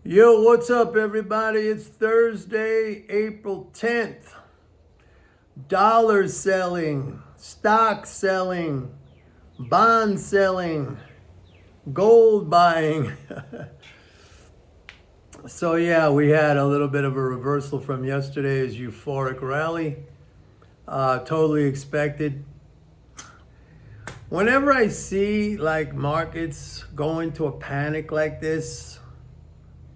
Yo, what's up, everybody? It's Thursday, April 10th. Dollar selling, stock selling, bond selling, gold buying. So, yeah, we had a little bit of a reversal from yesterday's euphoric rally. Totally expected. Whenever I see like markets go into a panic like this,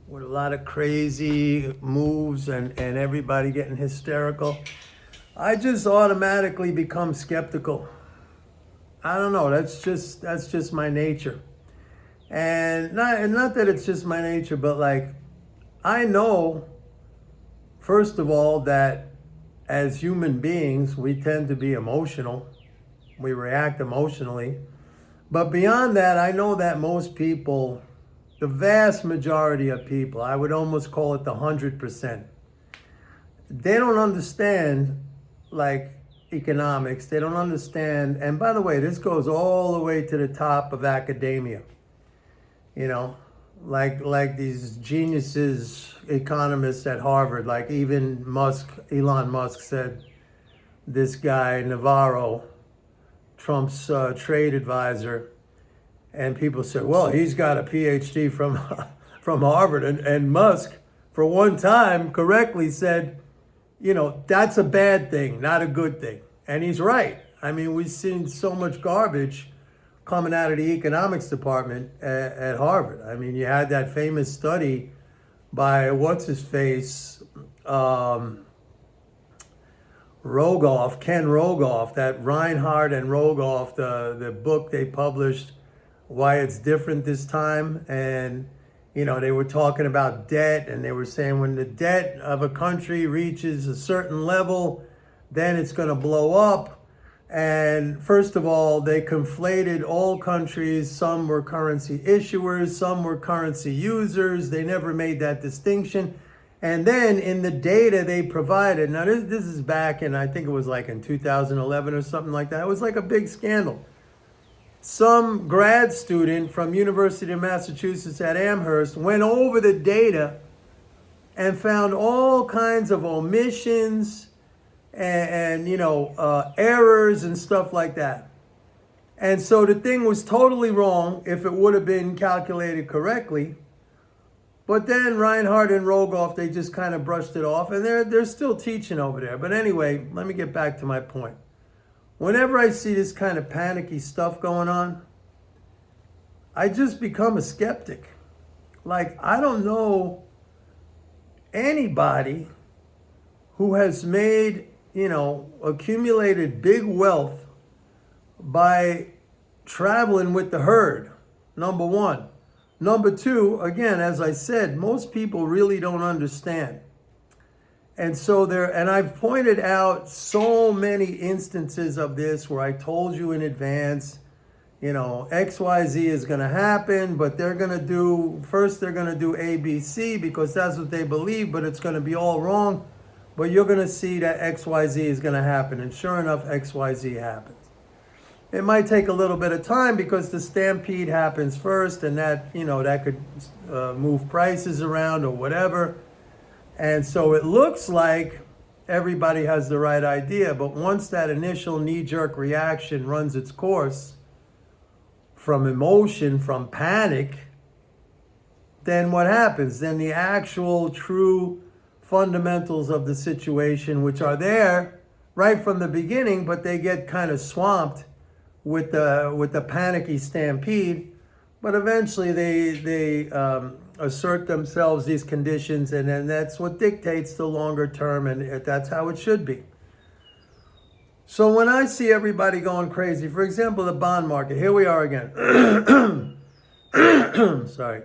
with a lot of crazy moves and everybody getting hysterical, I just automatically become skeptical. I don't know. That's just my nature, and not that it's just my nature, but like I know first of all that as human beings we tend to be emotional. We react emotionally, but beyond that, I know that most people, the vast majority of people, I would almost call it the 100%. They don't understand like economics. They don't understand. And by the way, this goes all the way to the top of academia. You know, like these geniuses, economists at Harvard, like even Elon Musk said, this guy Navarro, Trump's trade advisor, and people said, well, he's got a PhD from from Harvard, and Musk, for one time, correctly said, that's a bad thing, not a good thing. And he's right. I mean, we've seen so much garbage coming out of the economics department at Harvard. I mean, you had that famous study by what's his face, Rogoff, Ken Rogoff, that Reinhardt and Rogoff, the book they published, Why It's Different This Time. And they were talking about debt, and they were saying when the debt of a country reaches a certain level, then it's going to blow up. And first of all, they conflated all countries. Some were currency issuers, some were currency users. They never made that distinction. And then in the data they provided, now this is back in, I think it was like in 2011 or something like that. It was like a big scandal. Some grad student from University of Massachusetts at Amherst went over the data and found all kinds of omissions and errors and stuff like that. And so the thing was totally wrong if it would have been calculated correctly. But then Reinhardt and Rogoff, they just kind of brushed it off, and they're still teaching over there. But anyway, let me get back to my point. Whenever I see this kind of panicky stuff going on, I just become a skeptic. Like, I don't know anybody who has made, accumulated big wealth by traveling with the herd, number one. Number two, again, as I said, most people really don't understand. And so and I've pointed out so many instances of this where I told you in advance, XYZ is going to happen, but they're going to do ABC because that's what they believe, but it's going to be all wrong. But you're going to see that XYZ is going to happen. And sure enough, XYZ happens. It might take a little bit of time because the stampede happens first, and that could move prices around or whatever. And so it looks like everybody has the right idea, but once that initial knee-jerk reaction runs its course from emotion, from panic, then what happens? Then the actual true fundamentals of the situation, which are there right from the beginning, but they get kind of swamped with the panicky stampede. But eventually they assert themselves, these conditions, and then that's what dictates the longer term, and that's how it should be. So when I see everybody going crazy, for example, the bond market, here we are again. Sorry.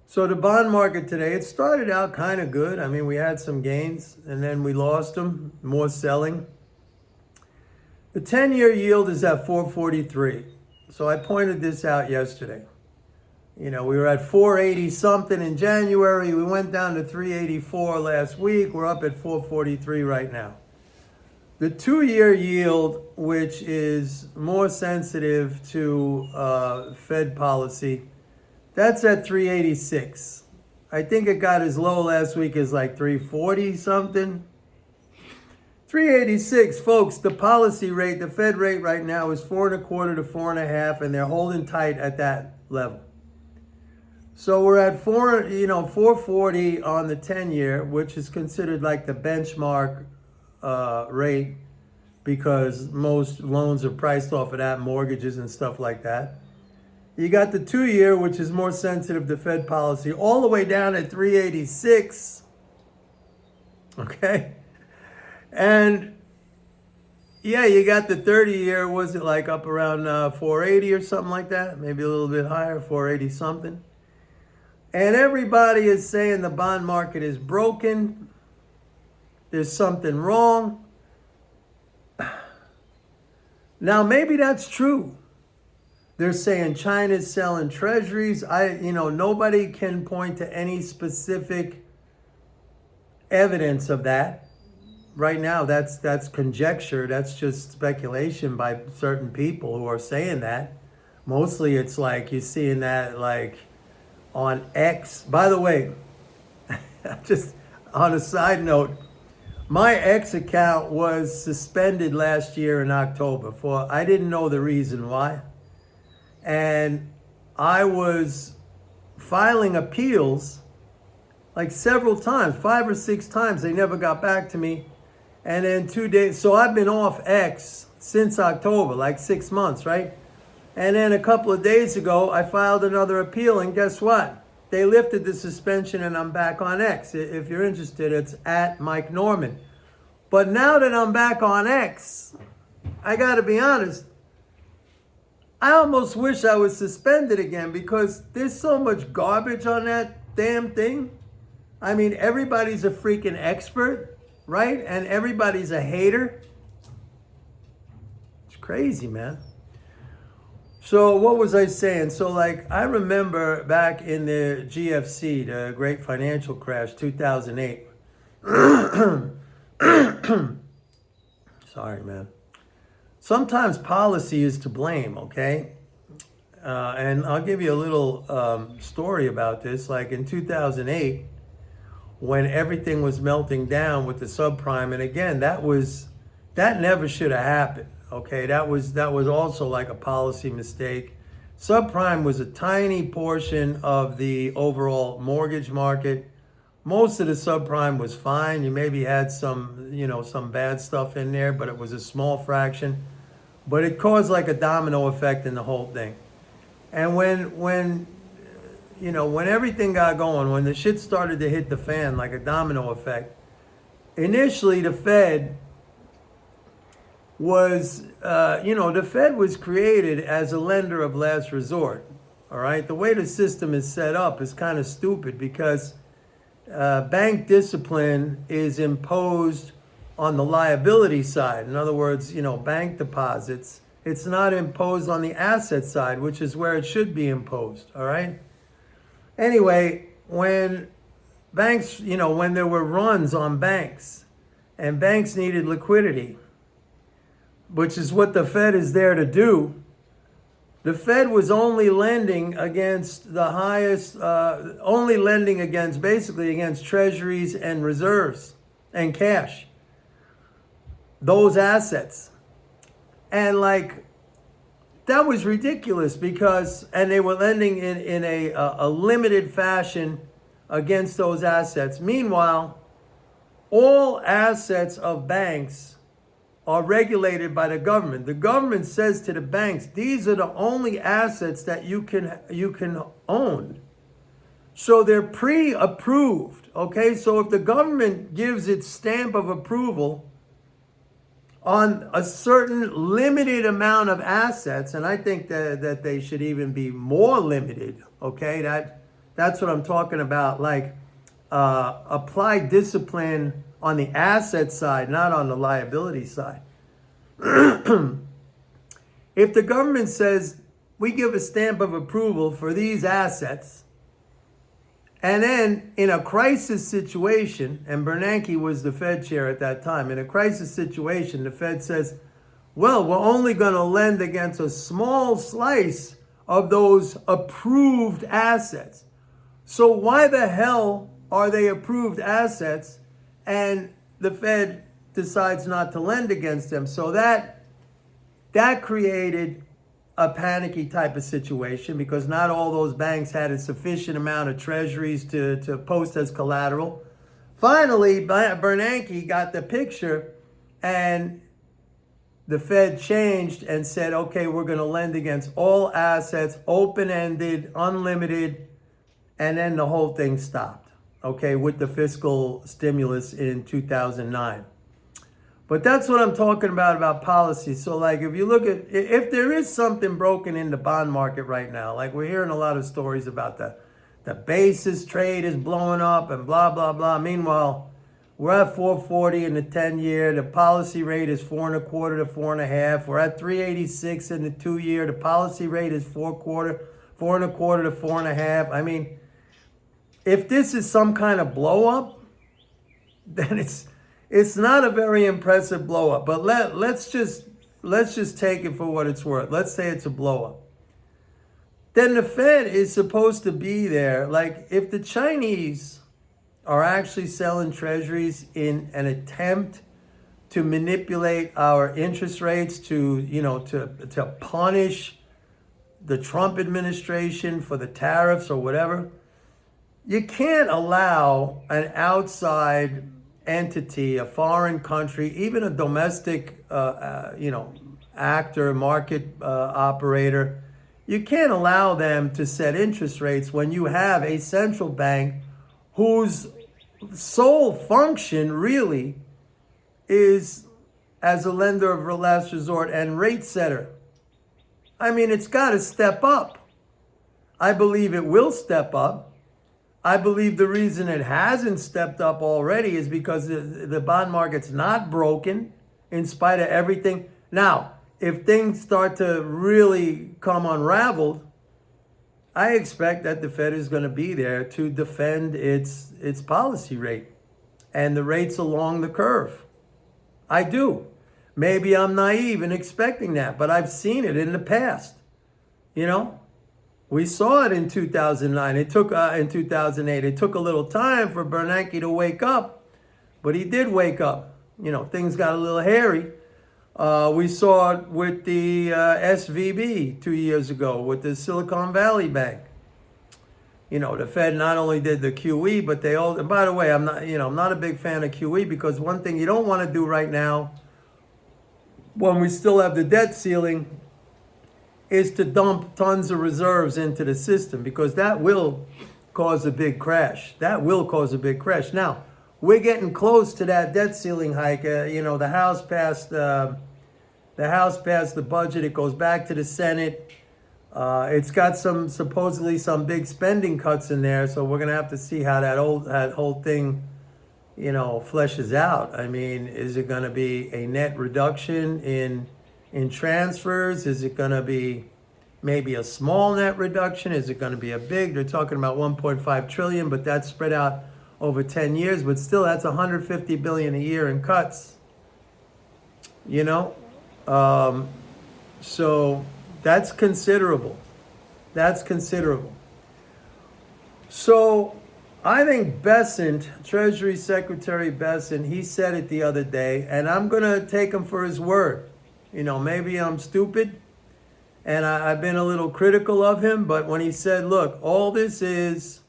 So the bond market today, it started out kind of good. I mean, we had some gains, and then we lost them, more selling. The 10-year yield is at 443. So I pointed this out yesterday. We were at 480 something in January. We went down to 384 last week. We're up at 443 right now. The 2-year yield, which is more sensitive to Fed policy, That's at 386. I think it got as low last week as like 340 something. 386, folks, the policy rate, the Fed rate right now is 4.25 to 4.5, and they're holding tight at that level. So we're at 440 on the 10-year, which is considered like the benchmark rate because most loans are priced off of that, mortgages and stuff like that. You got the 2-year, which is more sensitive to Fed policy, all the way down at 386. Okay? And yeah, you got the 30-year, was it like up around 480 or something like that? Maybe a little bit higher, 480 something. And everybody is saying the bond market is broken. There's something wrong. Now, maybe that's true. They're saying China's selling treasuries. Nobody can point to any specific evidence of that. Right now, that's conjecture. That's just speculation by certain people who are saying that. Mostly it's like you're seeing that like on X. By the way, just on a side note, my X account was suspended last year in October for, I didn't know the reason why. And I was filing appeals like several times, 5 or 6 times. They never got back to me. And then 2 days, so I've been off X since October, like 6 months, right? And then a couple of days ago, I filed another appeal, and guess what? They lifted the suspension and I'm back on X. If you're interested, it's at Mike Norman. But now that I'm back on X, I gotta be honest, I almost wish I was suspended again because there's so much garbage on that damn thing. I mean, everybody's a freaking expert, right? And everybody's a hater. It's crazy, man. So what was I saying? So like, I remember back in the GFC, the Great Financial Crash, 2008. Sorry, man. Sometimes policy is to blame, okay? And I'll give you a little story about this. Like in 2008, when everything was melting down with the subprime, and again, that never should have happened. Okay, that was also like a policy mistake. Subprime was a tiny portion of the overall mortgage market. Most of the subprime was fine. You maybe had some bad stuff in there, but it was a small fraction. But it caused like a domino effect in the whole thing. And when everything got going, when the shit started to hit the fan like a domino effect, initially the Fed was, the Fed was created as a lender of last resort. All right. The way the system is set up is kind of stupid because bank discipline is imposed on the liability side. In other words, bank deposits. It's not imposed on the asset side, which is where it should be imposed. All right. Anyway, when banks, when there were runs on banks and banks needed liquidity, which is what the Fed is there to do, the Fed was only lending against basically against treasuries and reserves and cash, those assets. And like, that was ridiculous and they were lending in a limited fashion against those assets. Meanwhile, all assets of banks are regulated by the government. The government says to the banks, these are the only assets that you can own. So they're pre-approved, okay? So if the government gives its stamp of approval on a certain limited amount of assets, and I think that they should even be more limited, okay? That's what I'm talking about, like apply discipline on the asset side, not on the liability side. If the government says, we give a stamp of approval for these assets, and then in a crisis situation, and Bernanke was the Fed chair at that time, in a crisis situation, the Fed says, well, we're only going to lend against a small slice of those approved assets. So why the hell are they approved assets and the Fed decides not to lend against them? So that created a panicky type of situation because not all those banks had a sufficient amount of treasuries to post as collateral. Finally, Bernanke got the picture and the Fed changed and said, okay, we're going to lend against all assets, open-ended, unlimited, and then the whole thing stopped, okay, with the fiscal stimulus in 2009. But that's what I'm talking about policy. So like if you look at, if there is something broken in the bond market right now, like we're hearing a lot of stories about the basis trade is blowing up and blah, blah, blah. Meanwhile, we're at 440 in the 10-year. The policy rate is 4.25 to 4.5. We're at 386 in the 2-year. The policy rate is 4.25 to 4.5. I mean, if this is some kind of blow up, then it's not a very impressive blow up. But let's just take it for what it's worth. Let's say it's a blow up. Then the Fed is supposed to be there. Like if the Chinese are actually selling treasuries in an attempt to manipulate our interest rates to punish the Trump administration for the tariffs or whatever, you can't allow an outside entity, a foreign country, even a domestic, actor, market operator, you can't allow them to set interest rates when you have a central bank whose sole function really is as a lender of last resort and rate setter. I mean, it's got to step up. I believe it will step up. I believe the reason it hasn't stepped up already is because the bond market's not broken in spite of everything. Now, if things start to really come unraveled, I expect that the Fed is going to be there to defend its policy rate and the rates along the curve. I do. Maybe I'm naive in expecting that, but I've seen it in the past. We saw it in 2009. It took in 2008. It took a little time for Bernanke to wake up, but he did wake up. Things got a little hairy. We saw it with the SVB 2 years ago with the Silicon Valley Bank. The Fed not only did the QE, but they all. And by the way, I'm not a big fan of QE because one thing you don't want to do right now, when we still have the debt ceiling, is to dump tons of reserves into the system because that will cause a big crash. Now, we're getting close to that debt ceiling hike. The House passed the budget. It goes back to the Senate. It's got supposedly some big spending cuts in there. So we're gonna have to see how that whole thing, fleshes out. I mean, is it gonna be a net reduction in transfers? Is it gonna be maybe a small net reduction? Is it gonna be a big? They're talking about 1.5 trillion, but that's spread out over 10 years, but still that's 150 billion a year in cuts. So that's considerable. So I think Bessent, Treasury Secretary Bessent, he said it the other day, and I'm gonna take him for his word. Maybe I'm stupid, and I've been a little critical of him, but when he said, look, all this is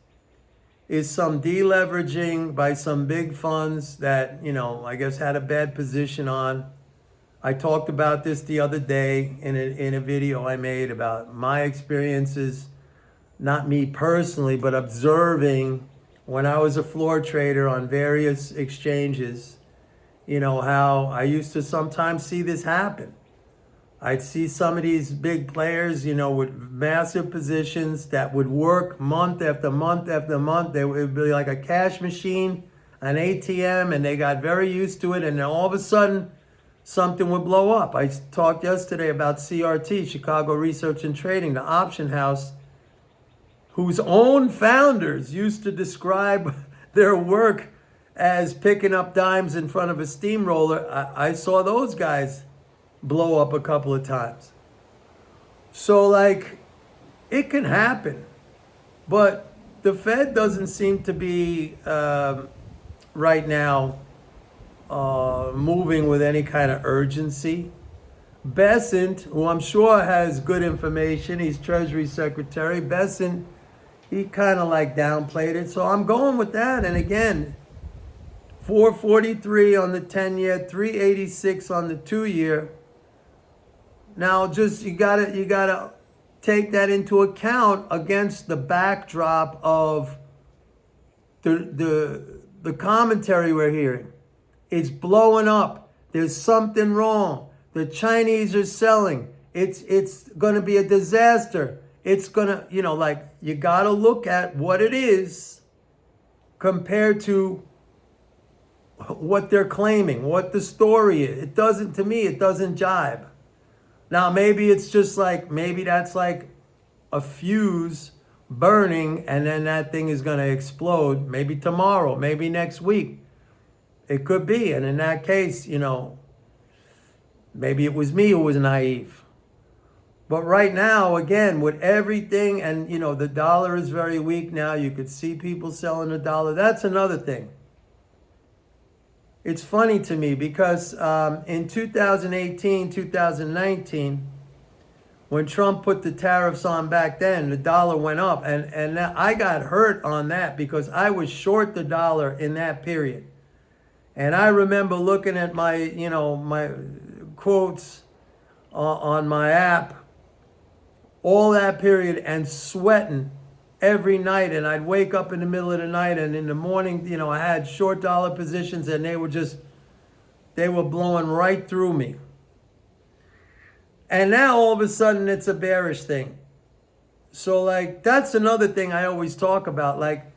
some deleveraging by some big funds that, I guess had a bad position on. I talked about this the other day in a video I made about my experiences, not me personally, but observing when I was a floor trader on various exchanges, how I used to sometimes see this happen. I'd see some of these big players, with massive positions that would work month after month after month. They would be like a cash machine, an ATM, and they got very used to it. And then all of a sudden, something would blow up. I talked yesterday about CRT, Chicago Research and Trading, the option house, whose own founders used to describe their work as picking up dimes in front of a steamroller. I saw those guys blow up a couple of times. So It can happen, but the Fed doesn't seem to be right now moving with any kind of urgency. Bessent, who I'm sure has good information, he's Treasury Secretary. Bessent, he kind of like downplayed it. So I'm going with that. And again, 443 on the 10-year, 386 on the 2-year. Now just you gotta take that into account against the backdrop of the commentary we're hearing. It's blowing up. There's something wrong. The Chinese are selling. It's going to be a disaster. It's going to, like, you got to look at what it is compared to what they're claiming, what the story is. To me, it doesn't jibe. Now, maybe it's just like, maybe that's like a fuse burning and then that thing is going to explode. Maybe tomorrow, maybe next week. It could be. And in that case, maybe it was me who was naive. But right now, again, with everything, and the dollar is very weak now. You could see people selling the dollar. That's another thing. It's funny to me because in 2018, 2019, when Trump put the tariffs on back then, the dollar went up. And I got hurt on that because I was short the dollar in that period. And I remember looking at my, my quotes on my app all that period and sweating every night. And I'd wake up in the middle of the night and in the morning, I had short dollar positions and they were blowing right through me. And now all of a sudden it's a bearish thing. So like, that's another thing I always talk about. Like,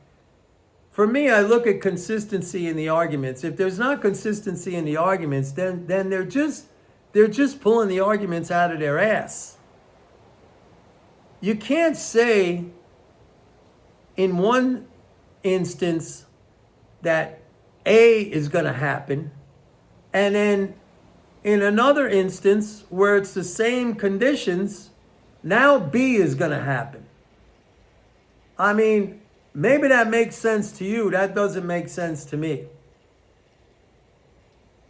for me, I look at consistency in the arguments. If there's not consistency in the arguments, then they're just pulling the arguments out of their ass. You can't say in one instance that A is going to happen, and then in another instance where it's the same conditions, now B is going to happen. I mean, maybe that makes sense to you. That doesn't make sense to me.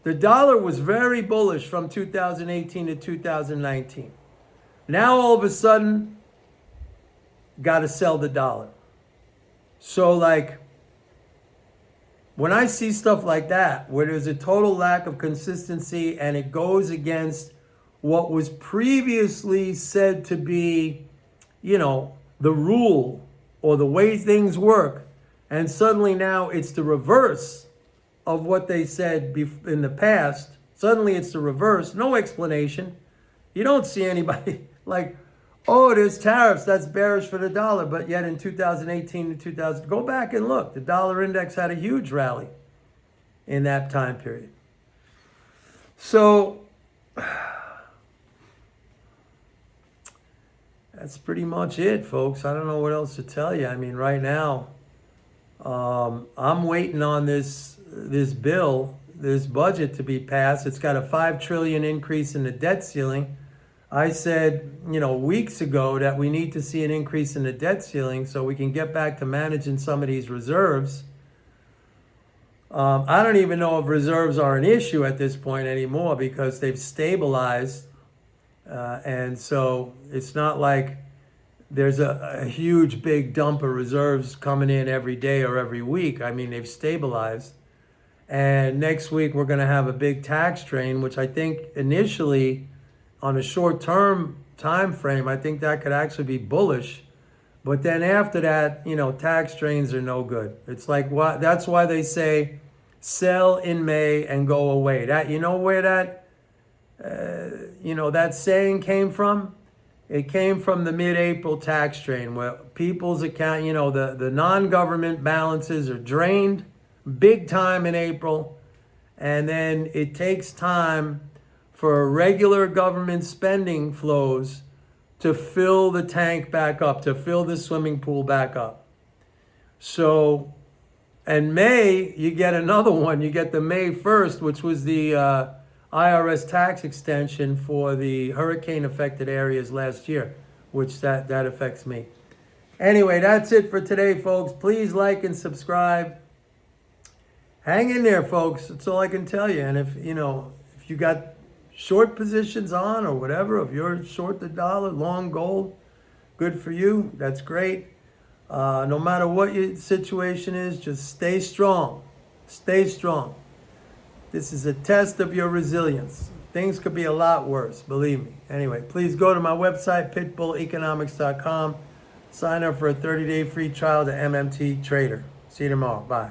The dollar was very bullish from 2018 to 2019. Now all of a sudden, got to sell the dollar. So like, when I see stuff like that, where there's a total lack of consistency and it goes against what was previously said to be, the rule or the way things work, and suddenly now it's the reverse of what they said in the past. Suddenly it's the reverse, no explanation. You don't see anybody like, oh, there's tariffs, that's bearish for the dollar. But yet in 2018 to 2000, go back and look. The dollar index had a huge rally in that time period. So that's pretty much it, folks. I don't know what else to tell you. I mean, right now, I'm waiting on this bill, this budget to be passed. It's got a $5 trillion increase in the debt ceiling. I said, weeks ago that we need to see an increase in the debt ceiling so we can get back to managing some of these reserves. I don't even know if reserves are an issue at this point anymore because they've stabilized. And so it's not like there's a huge big dump of reserves coming in every day or every week. I mean, they've stabilized. And next week we're going to have a big tax train, which I think initially on a short-term time frame, I think that could actually be bullish. But then after that, tax trains are no good. It's like, that's why they say sell in May and go away. That, where that that saying came from? It came from the mid-April tax train where people's account, the non-government balances are drained big time in April. And then it takes time for regular government spending flows to fill the tank back up, to fill the swimming pool back up. So, in May, you get another one. You get the May 1st, which was the IRS tax extension for the hurricane-affected areas last year. which that affects me. Anyway, that's it for today, folks. Please like and subscribe. Hang in there, folks. That's all I can tell you. And if you got short positions on or whatever, if you're short the dollar, long gold, good for you. That's great. No matter what your situation is, just stay strong. Stay strong. This is a test of your resilience. Things could be a lot worse, believe me. Anyway, please go to my website, pitbulleconomics.com. Sign up for a 30-day free trial to MMT Trader. See you tomorrow. Bye.